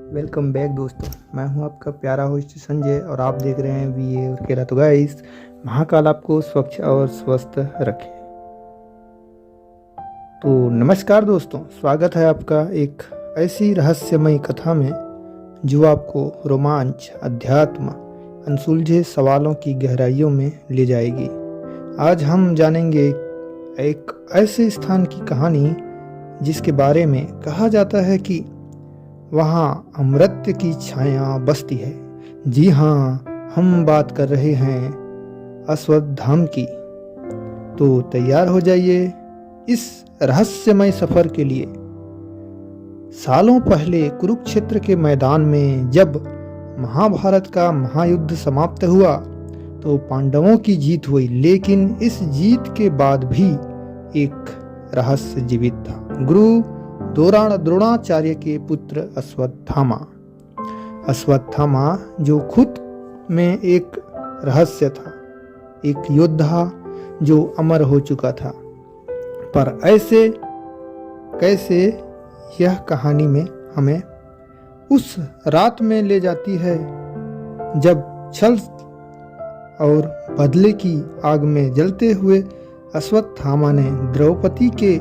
Welcome back दोस्तों। मैं हूं आपका प्यारा होस्ट संजय और आप देख रहे हैं वी और केरा। तो गाइस, महाकाल आपको स्वच्छ और स्वस्थ रखे। तो नमस्कार दोस्तों, स्वागत है आपका एक ऐसी रहस्यमयी कथा में जो आपको रोमांच, अध्यात्म, अनसुलझे सवालों की गहराइयों में ले जाएगी। आज हम जानेंगे एक ऐसे स्थान की कहानी जिसके बारे में कहा जाता है कि वहाँ अमृत की छाया बसती है। जी हाँ, हम बात कर रहे हैं अश्वत्थधाम की। तो तैयार हो जाइए इस रहस्यमय सफर के लिए। सालों पहले कुरुक्षेत्र के मैदान में जब महाभारत का महायुद्ध समाप्त हुआ तो पांडवों की जीत हुई, लेकिन इस जीत के बाद भी एक रहस्य जीवित था। गुरु द्रोणाचार्य के पुत्र अश्वत्थामा जो खुद में एक रहस्य था, एक योद्धा जो अमर हो चुका था। पर ऐसे कैसे यह कहानी में हमें उस रात में ले जाती है जब छल और बदले की आग में जलते हुए अश्वत्थामा ने द्रौपदी के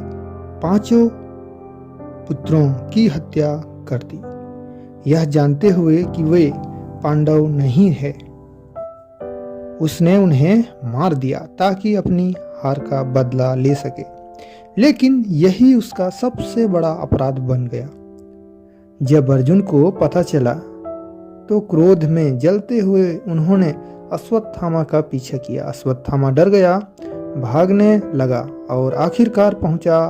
5 पुत्रों की हत्या कर दी, यह जानते हुए कि वे पांडव नहीं है। उसने उन्हें मार दिया ताकि अपनी हार का बदला ले सके, लेकिन यही उसका सबसे बड़ा अपराध बन गया। जब अर्जुन को पता चला तो क्रोध में जलते हुए उन्होंने अश्वत्थामा का पीछा किया। अश्वत्थामा डर गया, भागने लगा और आखिरकार पहुंचा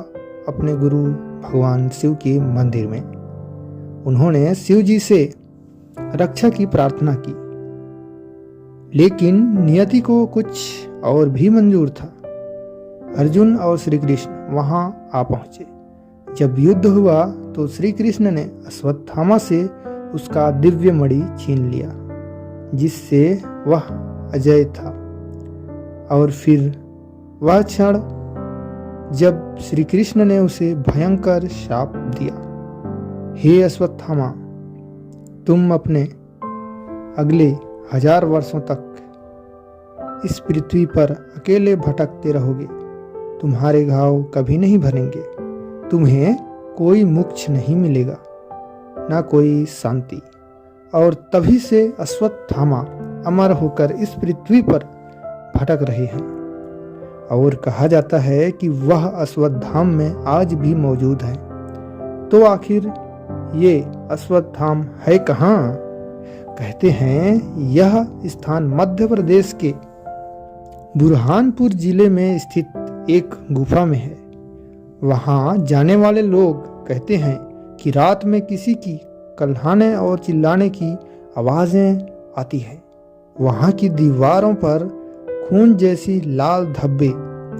अपने गुरु भगवान शिव के मंदिर में। उन्होंने शिव जी से रक्षा की प्रार्थना की, लेकिन नियति को कुछ और भी मंजूर था। अर्जुन और श्री कृष्ण वहां आ पहुंचे। जब युद्ध हुआ तो श्री कृष्ण ने अश्वत्थामा से उसका दिव्य मणि छीन लिया, जिससे वह अजय था। और फिर वह क्षण जब श्री कृष्ण ने उसे भयंकर शाप दिया, हे अश्वत्थामा, तुम अपने अगले 1000 वर्षों तक इस पृथ्वी पर अकेले भटकते रहोगे। तुम्हारे घाव कभी नहीं भरेंगे, तुम्हें कोई मोक्ष नहीं मिलेगा, ना कोई शांति। और तभी से अश्वत्थामा अमर होकर इस पृथ्वी पर भटक रहे हैं। और कहा जाता है कि वह अश्वत्थधाम में आज भी मौजूद है। तो आखिर ये अश्वत्थधाम है कहाँ? कहते हैं यह स्थान मध्य प्रदेश के बुरहानपुर जिले में स्थित एक गुफा में है। वहां जाने वाले लोग कहते हैं कि रात में किसी की कल्हाने और चिल्लाने की आवाजें आती है। वहां की दीवारों पर खून जैसी लाल धब्बे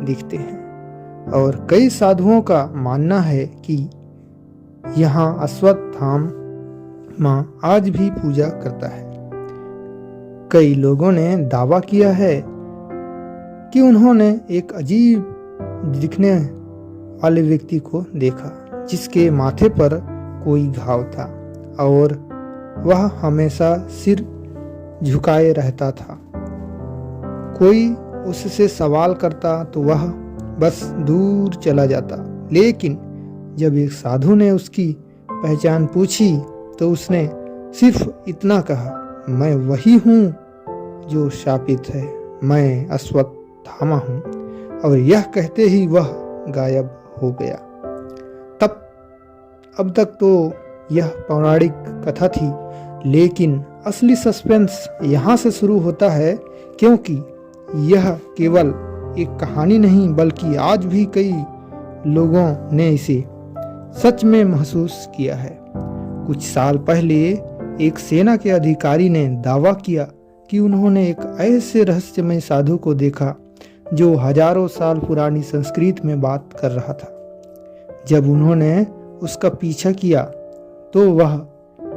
दिखते हैं और कई साधुओं का मानना है कि यहाँ अश्वत्थामा आज भी पूजा करता है। कई लोगों ने दावा किया है कि उन्होंने एक अजीब दिखने वाले व्यक्ति को देखा, जिसके माथे पर कोई घाव था और वह हमेशा सिर झुकाए रहता था। कोई उससे सवाल करता तो वह बस दूर चला जाता, लेकिन जब एक साधु ने उसकी पहचान पूछी तो उसने सिर्फ इतना कहा, मैं वही हूँ जो शापित है, मैं अश्वत्थामा हूँ। और यह कहते ही वह गायब हो गया। अब तक तो यह पौराणिक कथा थी, लेकिन असली सस्पेंस यहाँ से शुरू होता है, क्योंकि यह केवल एक कहानी नहीं बल्कि आज भी कई लोगों ने इसे सच में महसूस किया है। कुछ साल पहले एक सेना के अधिकारी ने दावा किया कि उन्होंने एक ऐसे रहस्यमय साधु को देखा जो हजारों साल पुरानी संस्कृत में बात कर रहा था। जब उन्होंने उसका पीछा किया तो वह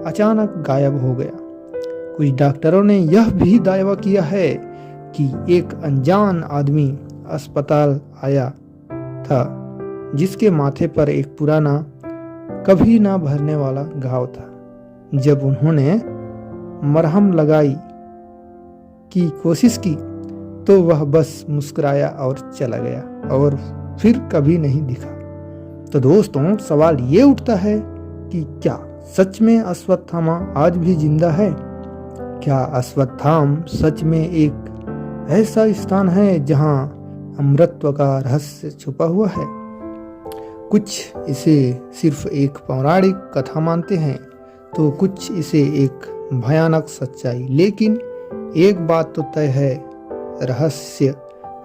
अचानक गायब हो गया। कुछ डॉक्टरों ने यह भी दावा किया है कि एक अनजान आदमी अस्पताल आया था, जिसके माथे पर एक पुराना, कभी ना भरने वाला घाव था। जब उन्होंने मरहम लगाई की कोशिश की तो वह बस मुस्कुराया और चला गया और फिर कभी नहीं दिखा। तो दोस्तों, सवाल ये उठता है कि क्या सच में अश्वत्थामा आज भी जिंदा है? क्या अश्वत्थाम सच में एक ऐसा स्थान है जहां अमरत्व का रहस्य छुपा हुआ है? कुछ इसे सिर्फ एक पौराणिक कथा मानते हैं तो कुछ इसे एक भयानक सच्चाई। लेकिन एक बात तो तय है, रहस्य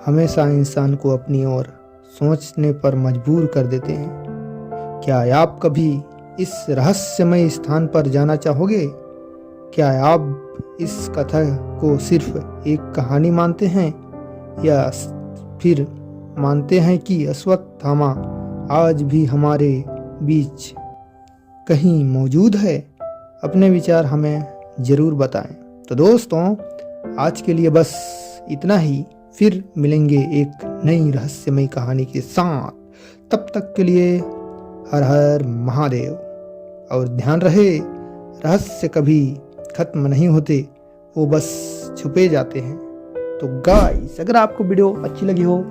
हमेशा इंसान को अपनी ओर सोचने पर मजबूर कर देते हैं। क्या आप कभी इस रहस्यमय स्थान पर जाना चाहोगे? क्या आप इस कथा को सिर्फ एक कहानी मानते हैं या फिर मानते हैं कि अश्वत्थामा आज भी हमारे बीच कहीं मौजूद है? अपने विचार हमें जरूर बताएं। तो दोस्तों, आज के लिए बस इतना ही। फिर मिलेंगे एक नई रहस्यमय कहानी के साथ। तब तक के लिए हर हर महादेव। और ध्यान रहे, रहस्य कभी खत्म नहीं होते, वो बस छुपे जाते हैं। तो गाइस, अगर आपको वीडियो अच्छी लगी हो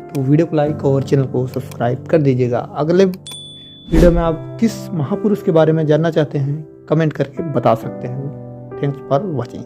तो वीडियो को लाइक और चैनल को सब्सक्राइब कर दीजिएगा। अगले वीडियो में आप किस महापुरुष के बारे में जानना चाहते हैं कमेंट करके बता सकते हैं। Thanks for watching.